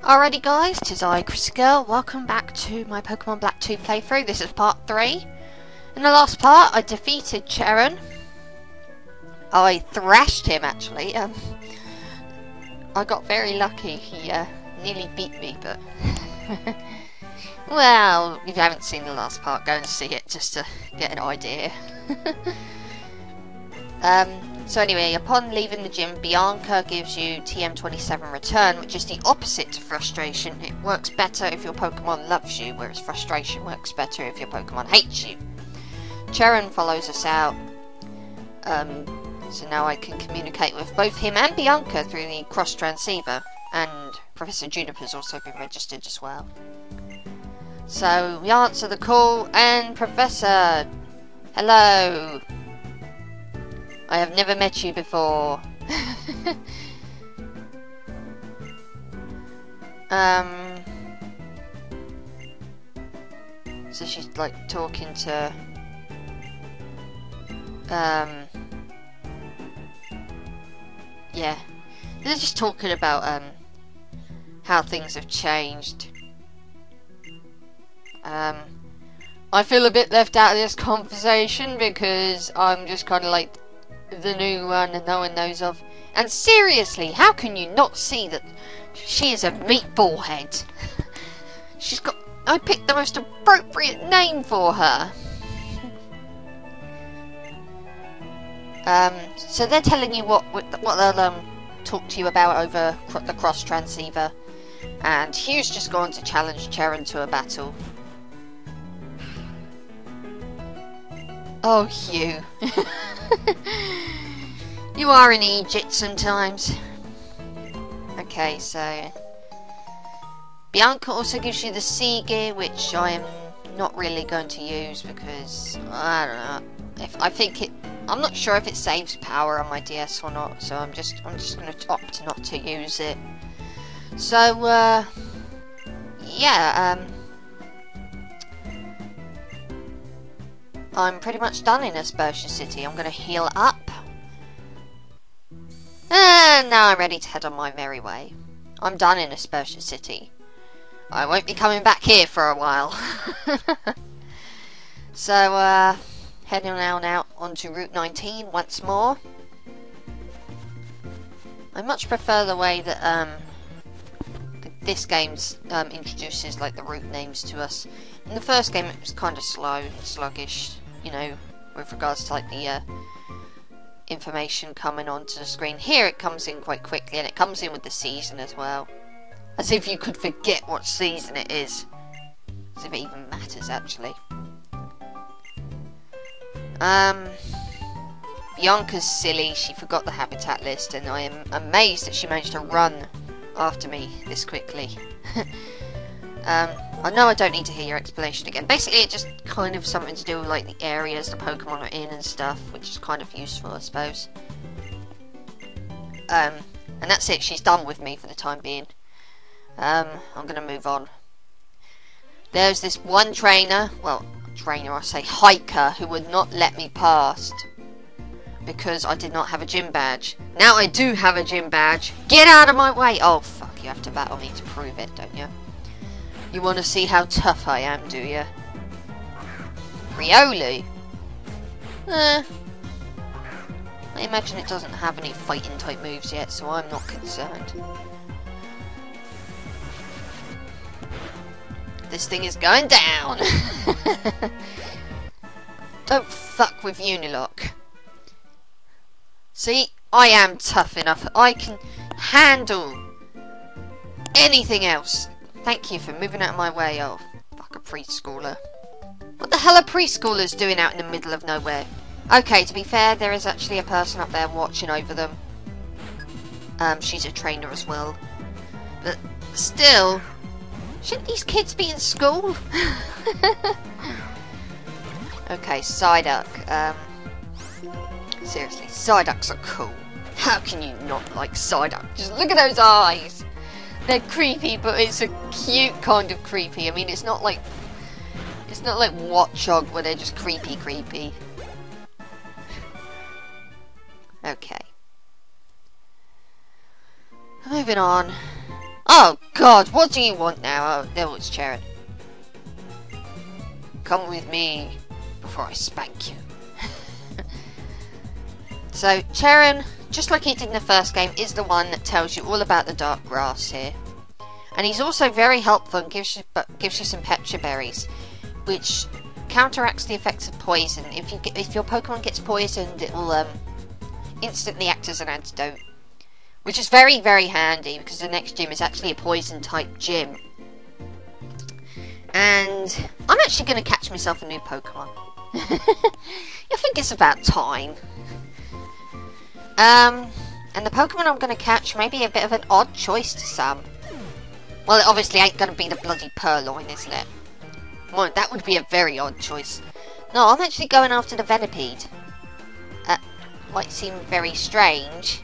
Alrighty guys, 'tis I, Chrissy Girl. Welcome back to my Pokemon Black 2 playthrough. This is part 3. In the last part, I defeated Cheren. I thrashed him, actually. I got very lucky. He nearly beat me, but... well, if you haven't seen the last part, go and see it just to get an idea. So anyway, upon leaving the gym, Bianca gives you TM27 return, which is the opposite to frustration. It works better if your Pokemon loves you, whereas frustration works better if your Pokemon hates you. Cheren follows us out, so now I can communicate with both him and Bianca through the cross transceiver, and Professor Juniper's also been registered as well. So we answer the call, and Professor, hello. I have never met you before. So she's like talking to yeah. They're just talking about how things have changed. I feel a bit left out of this conversation because I'm just kinda like the new one that no one knows of. And seriously, how can you not see that she is a meatball head? She's got... I picked the most appropriate name for her. So they're telling you what they'll talk to you about over the cross transceiver. And Hugh's just gone to challenge Cheren to a battle. Oh, Hugh. You are in Egypt sometimes. Okay, so... Bianca also gives you the sea gear, which I am not really going to use because... I don't know. I'm not sure if it saves power on my DS or not, so I'm just going to opt not to use it. So, yeah, I'm pretty much done in Aspersion City. I'm going to heal up. And now I'm ready to head on my merry way. I'm done in Aspersion City. I won't be coming back here for a while. So, heading on out onto Route 19 once more. I much prefer the way that, this game introduces, like, the route names to us. In the first game it was kind of slow and sluggish, you know, with regards to, like, the, information coming onto the screen. Here it comes in quite quickly, and it comes in with the season as well. As if you could forget what season it is. As if it even matters, actually. Bianca's silly. She forgot the habitat list, and I am amazed that she managed to run after me this quickly. I know I don't need to hear your explanation again. Basically, it's just kind of something to do with like the areas the Pokemon are in and stuff, which is kind of useful, I suppose. And that's it. She's done with me for the time being. I'm gonna move on. There's this one trainer, I say hiker, who would not let me past because I did not have a gym badge. Now I do have a gym badge. Get out of my way! Oh fuck! You have to battle me to prove it, don't you? You want to see how tough I am, do you? Riolu? I imagine it doesn't have any fighting type moves yet, so I'm not concerned. This thing is going down! Don't fuck with Unilock. See, I am tough enough. I can handle anything else. Thank you for moving out of my way. Oh, fuck a preschooler. What the hell are preschoolers doing out in the middle of nowhere? Okay, to be fair, there is actually a person up there watching over them. She's a trainer as well. But still, shouldn't these kids be in school? Okay, Psyduck. Seriously, Psyducks are cool. How can you not like Psyduck? Just look at those eyes. They're creepy, but it's a cute kind of creepy. I mean, it's not like Watchog where they're just creepy. Okay. Moving on. Oh God, what do you want now? Oh, no, it's Cheren. Come with me before I spank you. So, Cheren, just like he did in the first game, is the one that tells you all about the dark grass here. And he's also very helpful and gives you some Petra berries, which counteracts the effects of poison. If your Pokemon gets poisoned, it will instantly act as an antidote. Which is very, very handy, because the next gym is actually a poison-type gym. And I'm actually going to catch myself a new Pokemon. I think it's about time. And the Pokemon I'm going to catch may be a bit of an odd choice to some. Well, it obviously ain't going to be the bloody Purloin, isn't it? Well, that would be a very odd choice. No, I'm actually going after the Venipede. Might seem very strange.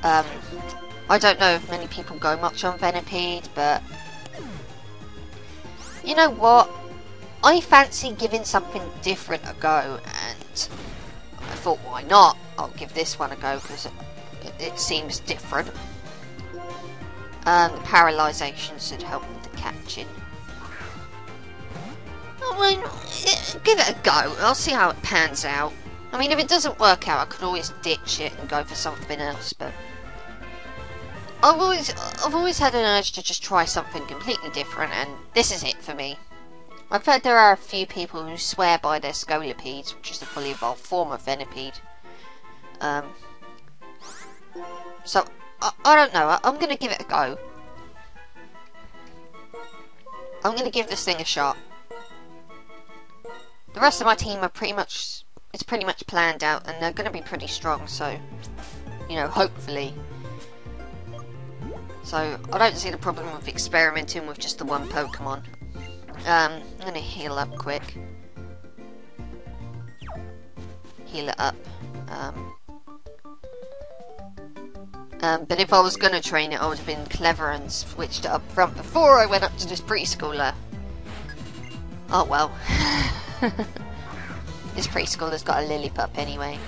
I don't know if many people go much on Venipede, but you know what? I fancy giving something different a go, and I thought, why not? I'll give this one a go because it seems different. The paralysation should help with the catching. I mean, give it a go. I'll see how it pans out. I mean, if it doesn't work out, I could always ditch it and go for something else, but I've always had an urge to just try something completely different, and this is it for me. I've heard there are a few people who swear by their Scolipede, which is the fully evolved form of Venipede. So, I don't know, I'm going to give it a go. I'm going to give this thing a shot. The rest of my team are pretty much planned out, and they're going to be pretty strong, so, you know, hopefully. So, I don't see the problem with experimenting with just the one Pokemon. I'm going to heal up quick. Heal it up. But if I was going to train it, I would have been clever and switched it up front before I went up to this preschooler. Oh well. This preschooler's got a Lillipup anyway.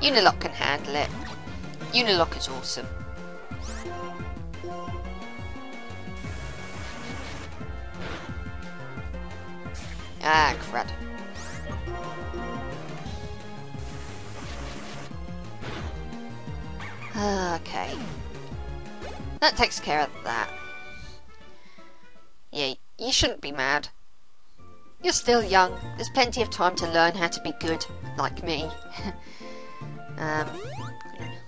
Unilock can handle it. Unilock is awesome. Ah, crud. Okay. That takes care of that. Yeah, you shouldn't be mad. You're still young. There's plenty of time to learn how to be good, like me.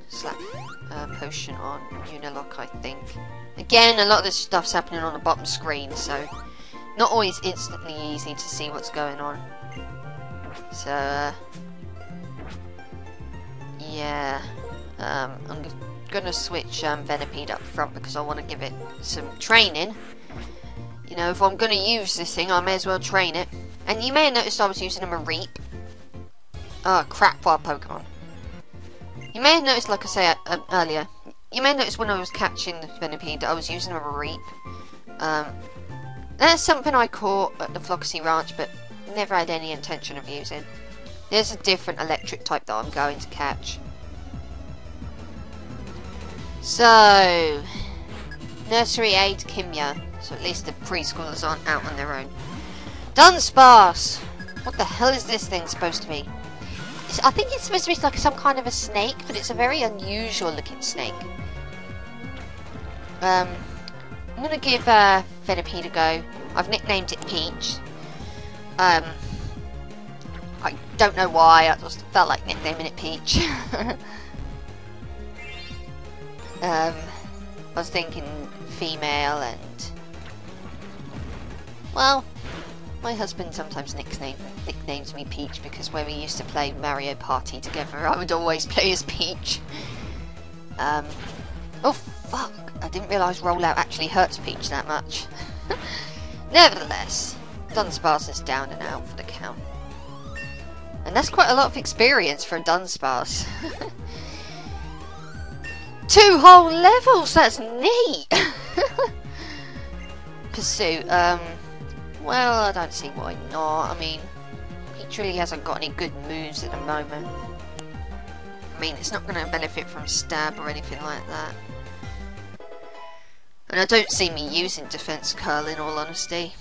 Slap potion on Unilock, I think. Again, a lot of this stuff's happening on the bottom screen, so not always instantly easy to see what's going on. So, yeah. I'm gonna switch Venipede up front because I want to give it some training. You know, if I'm gonna use this thing, I may as well train it. And you may have noticed I was using a Mareep. Oh, crap, wild Pokemon. You may have noticed, like I said earlier, you may have noticed when I was catching the Venipede that I was using a Mareep. That's something I caught at the Flockasy Ranch, but never had any intention of using. There's a different electric type that I'm going to catch. So, nursery aide Kimya. So at least the preschoolers aren't out on their own. Dunsparce! What the hell is this thing supposed to be? I think it's supposed to be like some kind of a snake, but it's a very unusual looking snake. I'm gonna give Venipede a go. I've nicknamed it Peach. I don't know why, I just felt like nicknaming it Peach. I was thinking female and... Well, my husband sometimes nicknames me Peach because when we used to play Mario Party together, I would always play as Peach. Oh fuck, I didn't realise rollout actually hurts Peach that much. Nevertheless, Dunsparce is down and out for the count. And that's quite a lot of experience for a Dunsparce. 2 whole levels, that's neat! Pursuit, well, I don't see why not. I mean, Peach really hasn't got any good moves at the moment. I mean, it's not going to benefit from stab or anything like that. And I don't see me using Defense Curl in all honesty.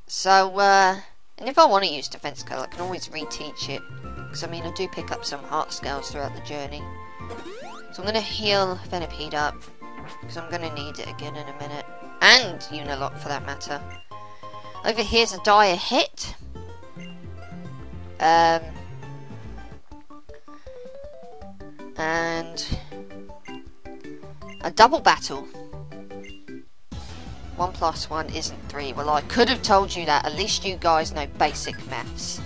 So, and if I want to use Defense Curl, I can always reteach it. Because, I mean, I do pick up some heart scales throughout the journey. So I'm going to heal Venipede up. Because I'm going to need it again in a minute. And Unilock, for that matter. Over here's a dire hit. And a double battle. 1 + 1 isn't 3. Well, I could have told you that. At least you guys know basic maths.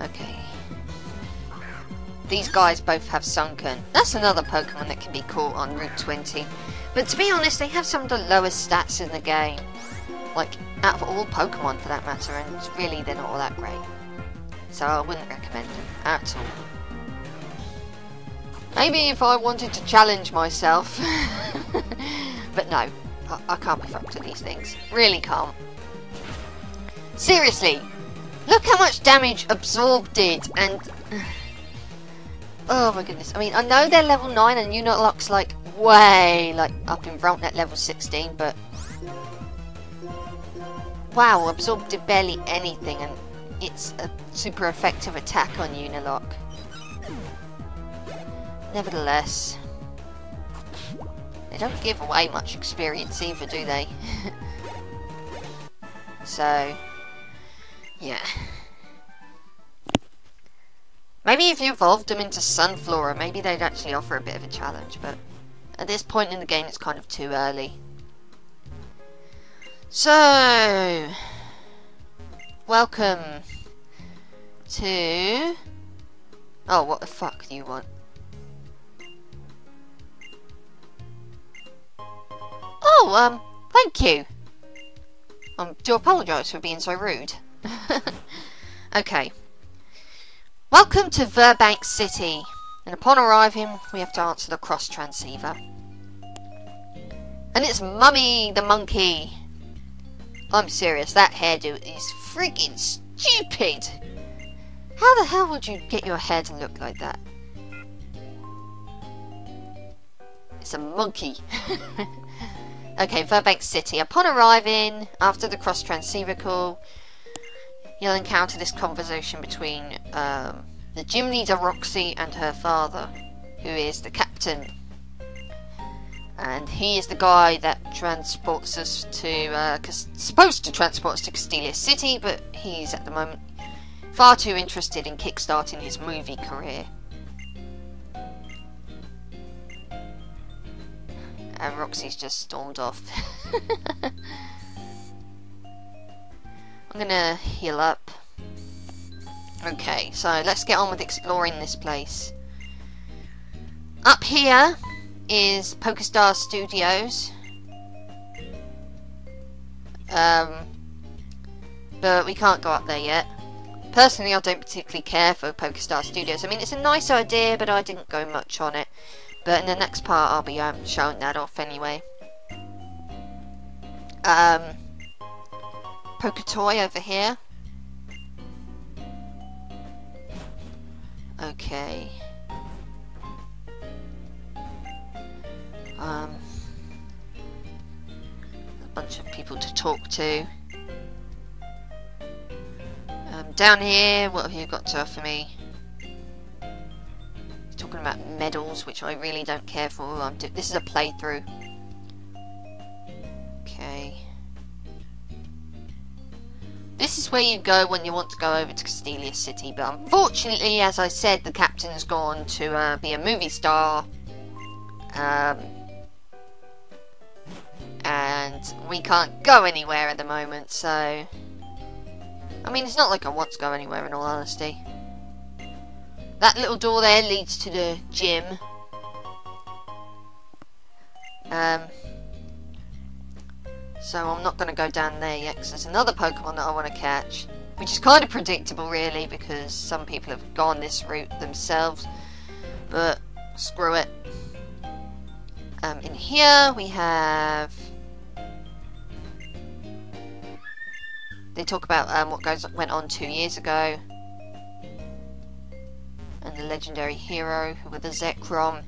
Okay. These guys both have Sunken. That's another Pokemon that can be caught on Route 20. But to be honest, they have some of the lowest stats in the game. Like, out of all Pokemon for that matter, and really they're not all that great. So I wouldn't recommend them at all. Maybe if I wanted to challenge myself. But no, I can't be fucked with these things. Really can't. Seriously, look how much damage Absorb did, and... oh my goodness. I mean, I know they're level 9 and Unilock's like way like up in front at level 16, but... wow, Absorb did barely anything, and it's a super effective attack on Unilock. Nevertheless, they don't give away much experience either, do they? So, yeah. Maybe if you evolved them into Sunflora, maybe they'd actually offer a bit of a challenge, but at this point in the game it's kind of too early. So, welcome to... oh, what the fuck do you want? Oh, thank you. I do apologise for being so rude. Okay. Welcome to Virbank City. And upon arriving, we have to answer the cross transceiver. And it's Mummy the monkey. I'm serious, that hairdo is freaking stupid. How the hell would you get your hair to look like that? It's a monkey. Okay, Virbank City. Upon arriving, after the cross transceiver call, you'll encounter this conversation between the gym leader Roxy and her father, who is the captain. And he is the guy that transports us to, supposed to transport us to Castelia City, but he's at the moment far too interested in kickstarting his movie career. And Roxy's just stormed off. I'm gonna heal up. Okay, so let's get on with exploring this place. Up here is Pokestar Studios. But we can't go up there yet. Personally, I don't particularly care for Pokestar Studios. I mean, it's a nice idea, but I didn't go much on it. But in the next part, I'll be showing that off anyway. Poketoy over here. Okay. A bunch of people to talk to. Down here, what have you got to offer me? Talking about medals, which I really don't care for. This is a playthrough. Okay. This is where you go when you want to go over to Castelia City, but unfortunately, as I said, the captain's gone to be a movie star. And we can't go anywhere at the moment, so... I mean, it's not like I want to go anywhere in all honesty. That little door there leads to the gym. So I'm not going to go down there yet, because there's another Pokemon that I want to catch. Which is kind of predictable, really, because some people have gone this route themselves. But, screw it. In here, we have... They talk about what went on 2 years ago. And the legendary hero with the Zekrom.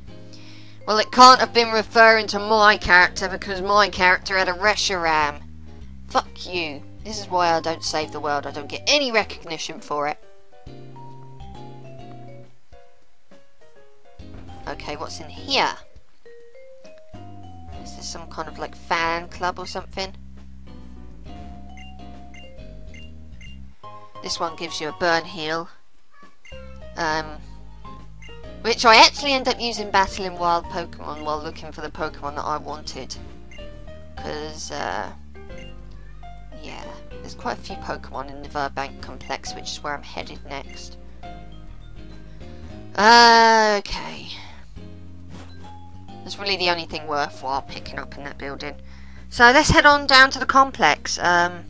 Well, it can't have been referring to my character because my character had a Reshiram. Fuck you. This is why I don't save the world. I don't get any recognition for it. Okay, what's in here? Is this some kind of like fan club or something? This one gives you a burn heal. Which I actually end up using battling wild Pokemon while looking for the Pokemon that I wanted. Because, yeah, there's quite a few Pokemon in the Virbank Complex, which is where I'm headed next. Okay. That's really the only thing worthwhile picking up in that building. So let's head on down to the complex. Well,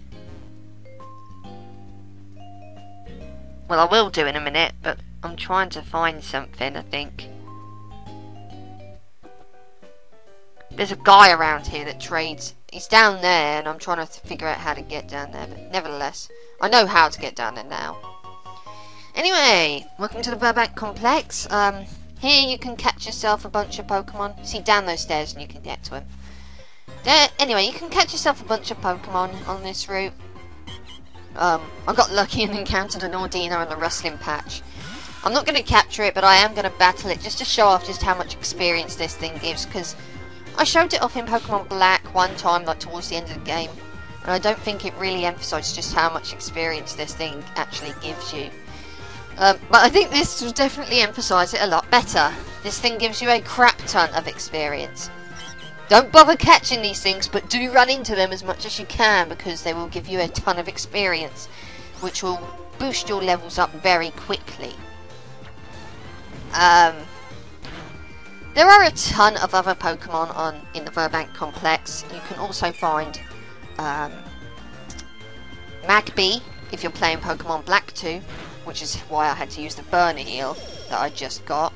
I will do in a minute, but I'm trying to find something, I think. There's a guy around here that trades. He's down there, and I'm trying to figure out how to get down there, but nevertheless, I know how to get down there now. Anyway, welcome to the Virbank Complex. Here you can catch yourself a bunch of Pokemon. See, down those stairs and you can get to them. Anyway, you can catch yourself a bunch of Pokemon on this route. I got lucky and encountered an Ordina in the rustling patch. I'm not going to capture it, but I am going to battle it just to show off just how much experience this thing gives, because I showed it off in Pokemon Black one time, like towards the end of the game, and I don't think it really emphasised just how much experience this thing actually gives you. But I think this will definitely emphasise it a lot better. This thing gives you a crap ton of experience. Don't bother catching these things, but do run into them as much as you can, because they will give you a ton of experience, which will boost your levels up very quickly. There are a ton of other Pokemon in the Virbank Complex. You can also find Magby if you're playing Pokemon Black 2, which is why I had to use the burner heal that I just got.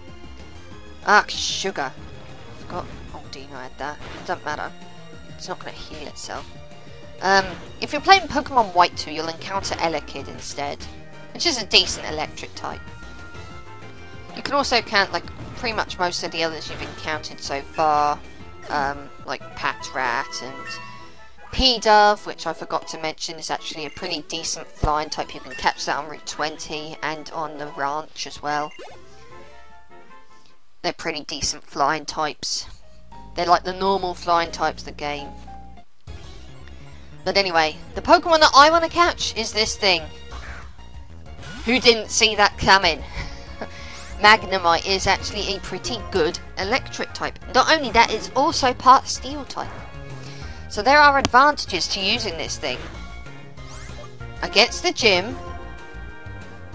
Ah, sugar. I forgot. Oh, Dino had that. It doesn't matter. It's not going to heal itself. If you're playing Pokemon White 2, you'll encounter Elekid instead, which is a decent electric type. You can also count like pretty much most of the others you've encountered so far, like Patrat and P-Dove, which I forgot to mention is actually a pretty decent flying type. You can catch that on Route 20 and on the ranch as well. They're pretty decent flying types. They're like the normal flying types of the game. But anyway, the Pokemon that I want to catch is this thing. Who didn't see that coming? Magnemite is actually a pretty good electric type. Not only that, it's also part steel type. So there are advantages to using this thing. Against the gym,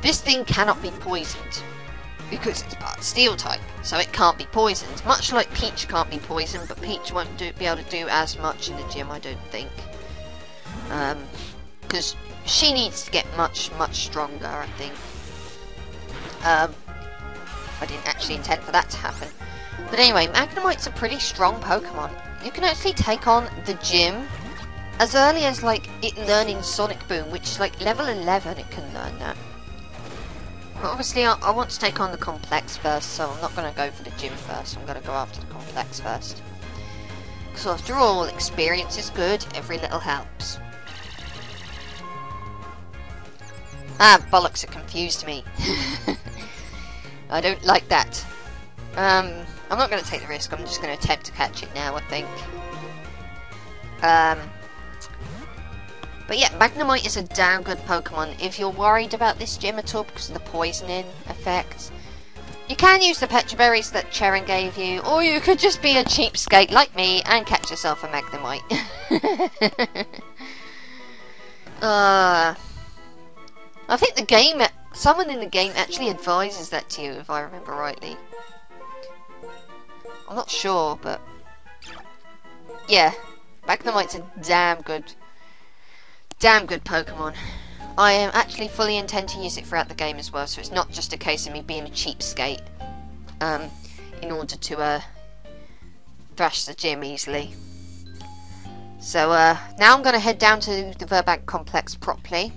this thing cannot be poisoned, because it's part steel type, so it can't be poisoned. Much like Peach can't be poisoned, but Peach won't be able to do as much in the gym, I don't think. Because she needs to get much stronger, I think. I didn't actually intend for that to happen. But anyway, Magnemite's a pretty strong Pokemon. You can actually take on the gym as early as like it learning Sonic Boom, which is like level 11 it can learn that. But obviously I want to take on the complex first, so I'm not going to go for the gym first. I'm going to go after the complex first. So after all, experience is good, every little helps. Ah, bollocks, it confused me. I don't like that. I'm not going to take the risk, I'm just going to attempt to catch it now, I think. But yeah, Magnemite is a damn good Pokemon. If you're worried about this gym at all because of the poisoning effect, you can use the Petra Berries that Cheren gave you, or you could just be a cheapskate like me and catch yourself a Magnemite. I think the game, someone in the game actually advises that to you, if I remember rightly. I'm not sure, but yeah, Magnemite's a damn good Pokemon. I am actually fully intend to use it throughout the game as well, so it's not just a case of me being a cheapskate in order to thrash the gym easily. So now I'm going to head down to the Virbank Complex properly.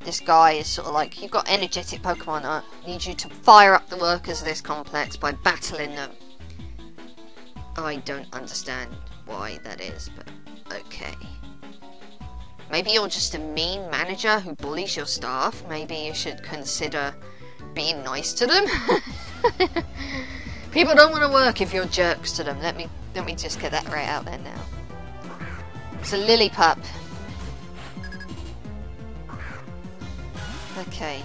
this guy is sort of like, you've got energetic Pokemon, I need you to fire up the workers of this complex by battling them. I don't understand why that is, but okay. Maybe you're just a mean manager who bullies your staff. Maybe you should consider being nice to them. People don't want to work if you're jerks to them. Let me just get that right out there now. It's a lily pup. Okay.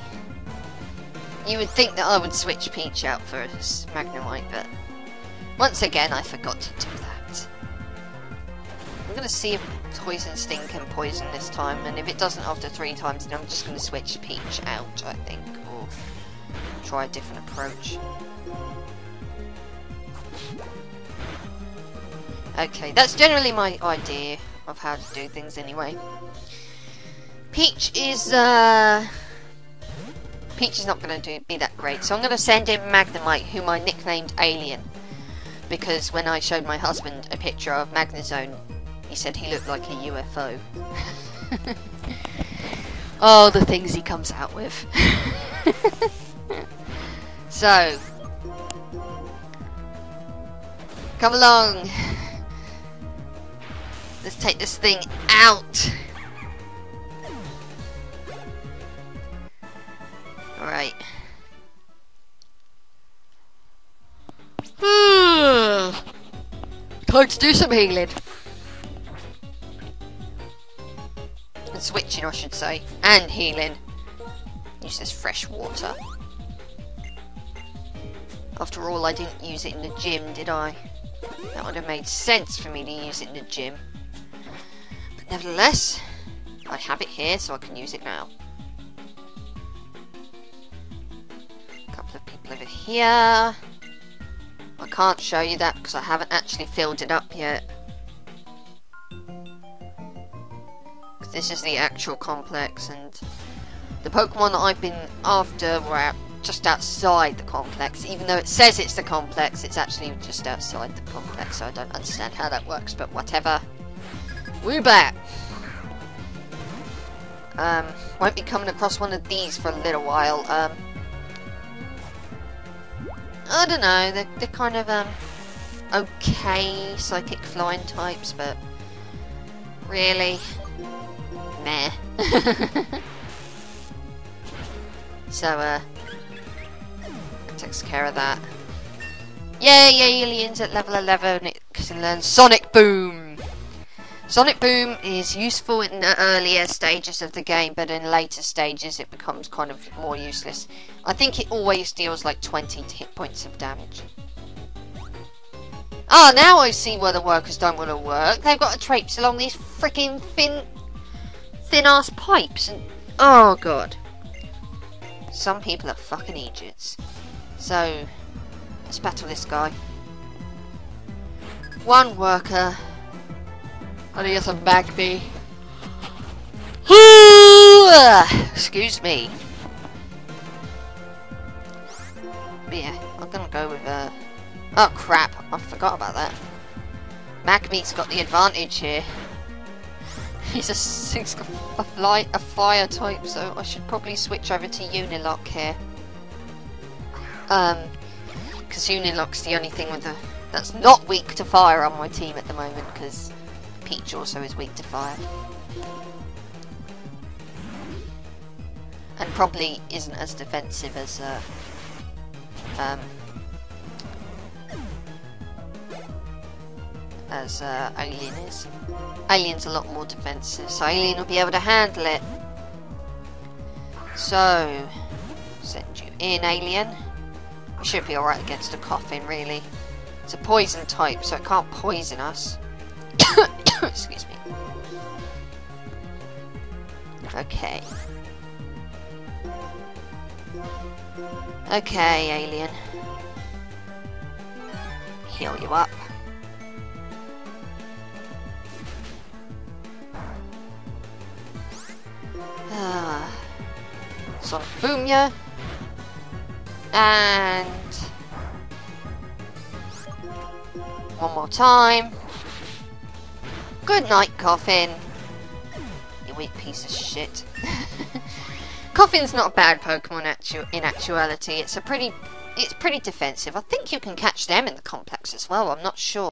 You would think that I would switch Peach out for Magnemite, but once again I forgot to do that. I'm gonna see if Poison Sting can poison this time, and if it doesn't after 3 times, then I'm just gonna switch Peach out, I think, or try a different approach. Okay, that's generally my idea of how to do things anyway. Peach is not going to be that great, so I'm going to send in Magnemite, whom I nicknamed Alien, because when I showed my husband a picture of Magnezone, he said he looked like a UFO. Oh, the things he comes out with. So, come along. Let's take this thing out. Alright. Time to do some healing. And switching, I should say. And healing. Use this fresh water. After all, I didn't use it in the gym, did I? That would have made sense for me to use it in the gym. But nevertheless, I have it here, so I can use it now. A couple of people over here. I can't show you that because I haven't actually filled it up yet. This is the actual complex, and the Pokemon that I've been after were just outside the complex. Even though it says it's the complex, it's actually just outside the complex, so I don't understand how that works, but whatever. We're back! Won't be coming across one of these for a little while. I don't know, they're kind of, okay psychic flying types, but really, meh. So, takes care of that. Yay, aliens at level 11, it can learn Sonic Boom! Sonic Boom is useful in the earlier stages of the game, but in later stages it becomes kind of more useless. I think it always deals like 20 hit points of damage. Ah, now I see why the workers don't want to work. They've got to traipse along these freaking thin-ass pipes, and oh god. Some people are fucking idiots. So, let's battle this guy. One worker. And he has a Magby. Excuse me. But yeah, I'm gonna go with oh crap, I forgot about that. Magby's got the advantage here. He's a fire type, so I should probably switch over to Unilock here. Because Unilock's the only thing with that's not weak to fire on my team at the moment, because Peach also is weak to fire. And probably isn't as defensive as Alien is. Alien's a lot more defensive, so Alien will be able to handle it. So, send you in, Alien. We should be alright against a Coffin, really. It's a poison type, so it can't poison us. Excuse me. Okay. Okay, Alien. Heal you up. Sonic Boom ya. And one more time. Good night, Coffin. You weak piece of shit. Coffin's not a bad Pokemon in actuality. It's pretty defensive. I think you can catch them in the complex as well. I'm not sure.